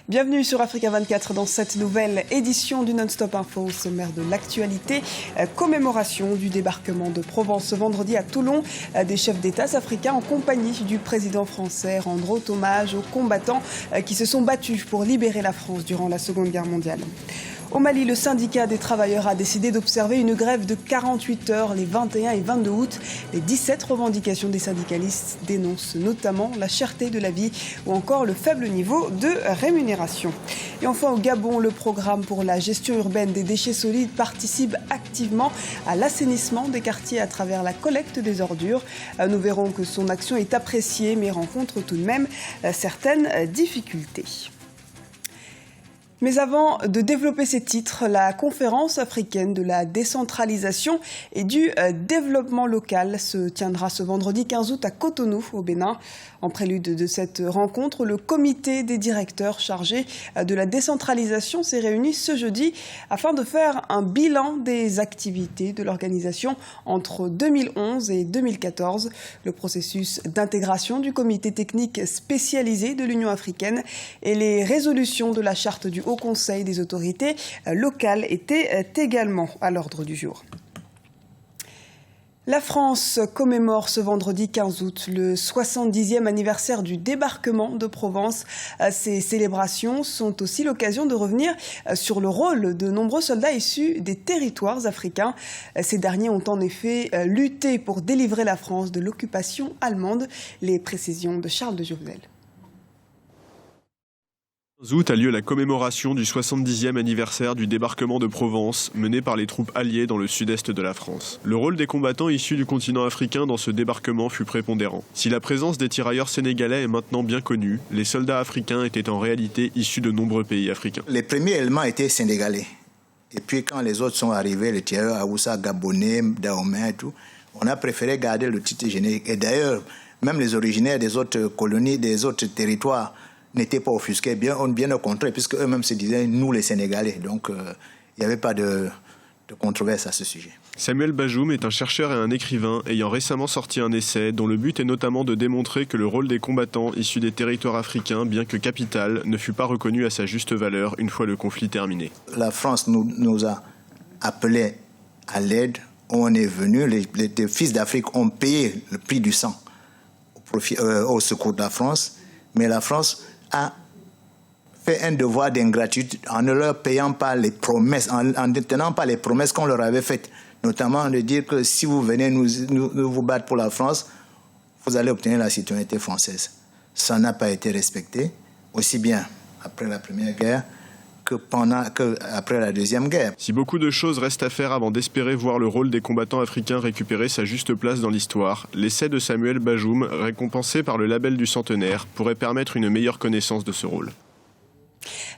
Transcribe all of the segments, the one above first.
Bienvenue sur Africa 24 dans cette nouvelle édition du Non-Stop Info. Au sommaire de l'actualité, commémoration du débarquement de Provence ce vendredi à Toulon. Des chefs d'État africains en compagnie du président français rendront hommage aux combattants qui se sont battus pour libérer la France durant la Seconde Guerre mondiale. Au Mali, le syndicat des travailleurs a décidé d'observer une grève de 48 heures les 21 et 22 août. Les 17 revendications des syndicalistes dénoncent notamment la cherté de la vie ou encore le faible niveau de rémunération. Et enfin, au Gabon, le programme pour la gestion urbaine des déchets solides participe activement à l'assainissement des quartiers à travers la collecte des ordures. Nous verrons que son action est appréciée mais rencontre tout de même certaines difficultés. Mais avant de développer ces titres, la conférence africaine de la décentralisation et du développement local se tiendra ce vendredi 15 août à Cotonou, au Bénin. En prélude de cette rencontre, le comité des directeurs chargé de la décentralisation s'est réuni ce jeudi afin de faire un bilan des activités de l'organisation entre 2011 et 2014. Le processus d'intégration du comité technique spécialisé de l'Union africaine et les résolutions de la charte du Haut Conseil des autorités locales étaient également à l'ordre du jour. La France commémore ce vendredi 15 août le 70e anniversaire du débarquement de Provence. Ces célébrations sont aussi l'occasion de revenir sur le rôle de nombreux soldats issus des territoires africains. Ces derniers ont en effet lutté pour délivrer la France de l'occupation allemande. Les précisions de Charles de Jouvenel. 15 août a lieu la commémoration du 70e anniversaire du débarquement de Provence, mené par les troupes alliées dans le sud-est de la France. Le rôle des combattants issus du continent africain dans ce débarquement fut prépondérant. Si la présence des tirailleurs sénégalais est maintenant bien connue, les soldats africains étaient en réalité issus de nombreux pays africains. Les premiers éléments étaient sénégalais. Et puis quand les autres sont arrivés, les tirailleurs Aoussa, Gabonais, Dahomey et tout, on a préféré garder le titre générique. Et d'ailleurs, même les originaires des autres colonies, des autres territoires, n'étaient pas offusqués, bien au contraire, puisque eux-mêmes se disaient nous les Sénégalais. Donc il n'y avait pas de controverse à ce sujet. Samuel Bajoum est un chercheur et un écrivain ayant récemment sorti un essai dont le but est notamment de démontrer que le rôle des combattants issus des territoires africains, bien que capital, ne fut pas reconnu à sa juste valeur une fois le conflit terminé. La France nous a appelés à l'aide. On est venu, les fils d'Afrique ont payé le prix du sang au secours de la France, mais la France a fait un devoir d'ingratitude en ne leur payant pas les promesses, en ne tenant pas les promesses qu'on leur avait faites, notamment de dire que si vous venez nous vous battre pour la France, vous allez obtenir la citoyenneté française. Ça n'a pas été respecté, aussi bien après la Première Guerre qu'après la Deuxième Guerre. Si beaucoup de choses restent à faire avant d'espérer voir le rôle des combattants africains récupérer sa juste place dans l'histoire, l'essai de Samuel Bajoum, récompensé par le label du centenaire, pourrait permettre une meilleure connaissance de ce rôle.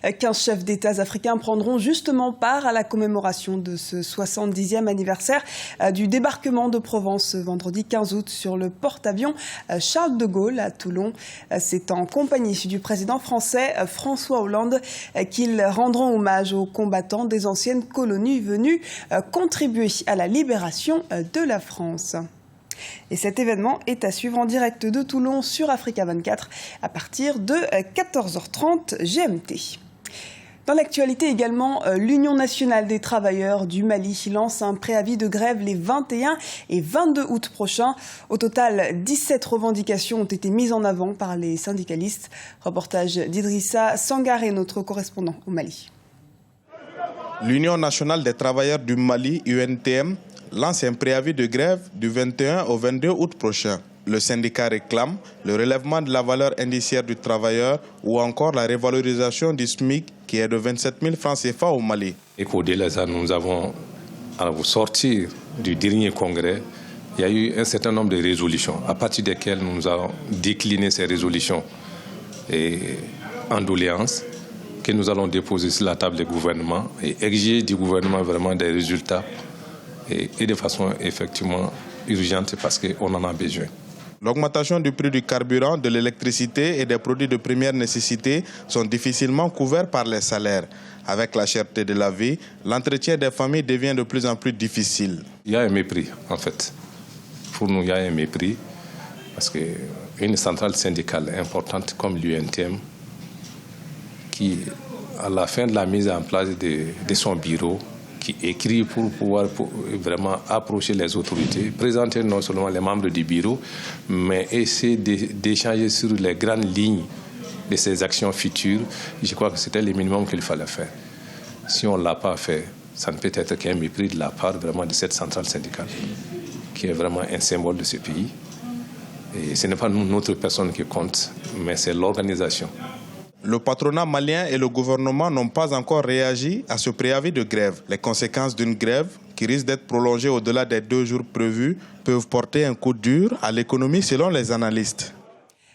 15 chefs d'État africains prendront justement part à la commémoration de ce 70e anniversaire du débarquement de Provence ce vendredi 15 août sur le porte-avions Charles de Gaulle à Toulon. C'est en compagnie du président français François Hollande qu'ils rendront hommage aux combattants des anciennes colonies venus contribuer à la libération de la France. Et cet événement est à suivre en direct de Toulon sur Africa 24 à partir de 14h30 GMT. Dans l'actualité également, l'Union nationale des travailleurs du Mali lance un préavis de grève les 21 et 22 août prochains. Au total, 17 revendications ont été mises en avant par les syndicalistes. Reportage d'Idrissa Sangaré, notre correspondant au Mali. L'Union nationale des travailleurs du Mali, UNTM, lance un préavis de grève du 21 au 22 août prochain. Le syndicat réclame le relèvement de la valeur indiciaire du travailleur ou encore la revalorisation du SMIC qui est de 27 000 francs CFA au Mali. Et qu'au-delà de ça, nous avons, au sortir du dernier congrès, il y a eu un certain nombre de résolutions à partir desquelles nous avons décliné ces résolutions en doléances que nous allons déposer sur la table du gouvernement et exiger du gouvernement vraiment des résultats et de façon effectivement urgente parce qu'on en a besoin. L'augmentation du prix du carburant, de l'électricité et des produits de première nécessité sont difficilement couverts par les salaires. Avec la cherté de la vie, l'entretien des familles devient de plus en plus difficile. Il y a un mépris, en fait. Pour nous, il y a un mépris parce qu'une centrale syndicale importante comme l'UNTM, qui qui, à la fin de la mise en place de son bureau, qui écrit pour pouvoir vraiment approcher les autorités, présenter non seulement les membres du bureau, mais essayer d'échanger sur les grandes lignes de ces actions futures. Je crois que c'était le minimum qu'il fallait faire. Si on ne l'a pas fait, ça ne peut être qu'un mépris de la part vraiment de cette centrale syndicale, qui est vraiment un symbole de ce pays. Et ce n'est pas notre personne qui compte, mais c'est l'organisation. Le patronat malien et le gouvernement n'ont pas encore réagi à ce préavis de grève. Les conséquences d'une grève, qui risque d'être prolongée au-delà des 2 jours prévus, peuvent porter un coup dur à l'économie selon les analystes.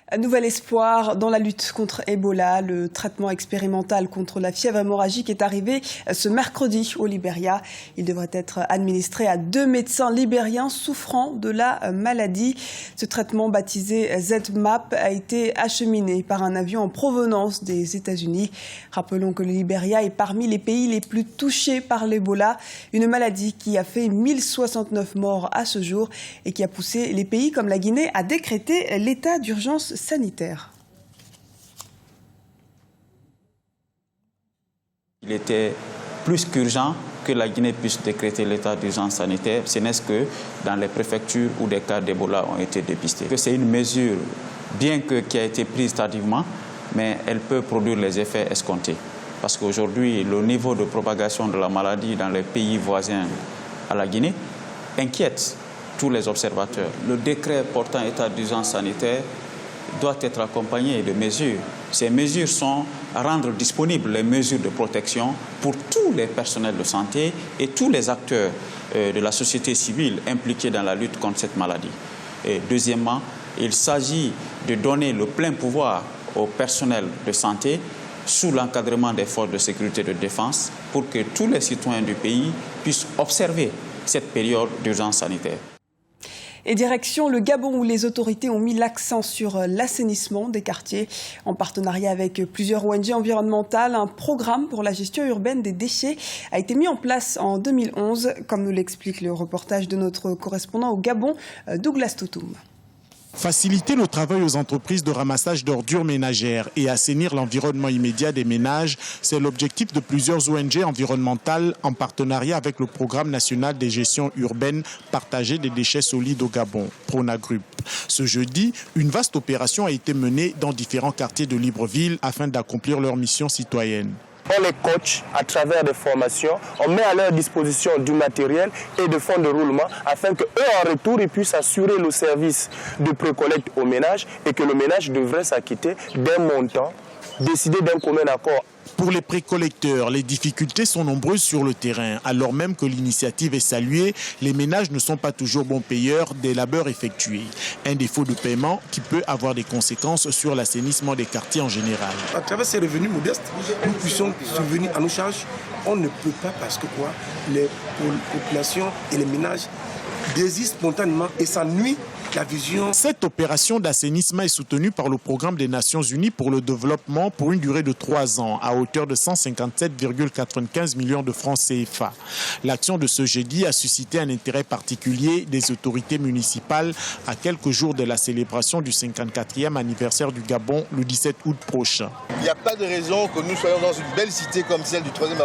Un nouvel espoir dans la lutte contre Ebola. Le traitement expérimental contre la fièvre hémorragique est arrivé ce mercredi au Libéria. Il devrait être administré à 2 médecins libériens souffrant de la maladie. Ce traitement baptisé ZMapp a été acheminé par un avion en provenance des États-Unis. Rappelons que le Libéria est parmi les pays les plus touchés par l'Ebola, une maladie qui a fait 1069 morts à ce jour et qui a poussé les pays comme la Guinée à décréter l'état d'urgence sanitaire. Il était plus qu'urgent que la Guinée puisse décréter l'état d'urgence sanitaire, ce n'est que dans les préfectures où des cas d'Ebola ont été dépistés. C'est une mesure, bien que qui a été prise tardivement, mais elle peut produire les effets escomptés. Parce qu'aujourd'hui, le niveau de propagation de la maladie dans les pays voisins à la Guinée inquiète tous les observateurs. Le décret portant état d'urgence sanitaire doit être accompagné de mesures. Ces mesures sont à rendre disponibles les mesures de protection pour tous les personnels de santé et tous les acteurs de la société civile impliqués dans la lutte contre cette maladie. Et deuxièmement, il s'agit de donner le plein pouvoir au personnel de santé sous l'encadrement des forces de sécurité et de défense pour que tous les citoyens du pays puissent observer cette période d'urgence sanitaire. Et direction le Gabon où les autorités ont mis l'accent sur l'assainissement des quartiers. En partenariat avec plusieurs ONG environnementales, un programme pour la gestion urbaine des déchets a été mis en place en 2011, comme nous l'explique le reportage de notre correspondant au Gabon, Douglas Toutoum. Faciliter le travail aux entreprises de ramassage d'ordures ménagères et assainir l'environnement immédiat des ménages, c'est l'objectif de plusieurs ONG environnementales en partenariat avec le Programme national des gestions urbaines partagées des déchets solides au Gabon, Pronagrup. Ce jeudi, une vaste opération a été menée dans différents quartiers de Libreville afin d'accomplir leur mission citoyenne. On les coach à travers des formations, on met à leur disposition du matériel et de fonds de roulement afin qu'eux en retour ils puissent assurer le service de précollecte au ménage et que le ménage devrait s'acquitter d'un montant décidé d'un commun accord. Pour les précollecteurs, les difficultés sont nombreuses sur le terrain. Alors même que l'initiative est saluée, les ménages ne sont pas toujours bons payeurs des labeurs effectués. Un défaut de paiement qui peut avoir des conséquences sur l'assainissement des quartiers en général. À travers ces revenus modestes, nous puissions subvenir à nos charges. On ne peut pas parce que les populations et les ménages désistent spontanément et ça nuit la vision. Cette opération d'assainissement est soutenue par le Programme des Nations Unies pour le développement pour une durée de 3 ans à hauteur de 157,95 millions de francs CFA. L'action de ce jeudi a suscité un intérêt particulier des autorités municipales à quelques jours de la célébration du 54e anniversaire du Gabon le 17 août prochain. Il n'y a pas de raison que nous soyons dans une belle cité comme celle du 3e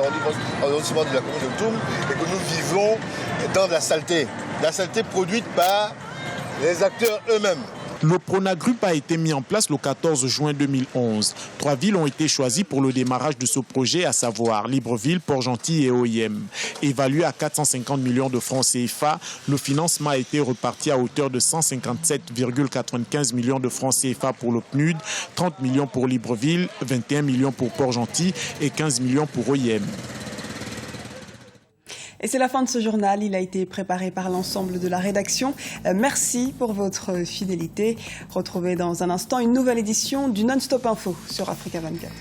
arrondissement de la commune de Toum et que nous vivons dans de la saleté. La saleté produite par les acteurs eux-mêmes. Le Pronagrup a été mis en place le 14 juin 2011. 3 villes ont été choisies pour le démarrage de ce projet, à savoir Libreville, Port-Gentil et Oyem. Évalué à 450 millions de francs CFA, le financement a été reparti à hauteur de 157,95 millions de francs CFA pour le PNUD, 30 millions pour Libreville, 21 millions pour Port-Gentil et 15 millions pour Oyem. Et c'est la fin de ce journal. Il a été préparé par l'ensemble de la rédaction. Merci pour votre fidélité. Retrouvez dans un instant une nouvelle édition du Non-Stop Info sur Africa 24.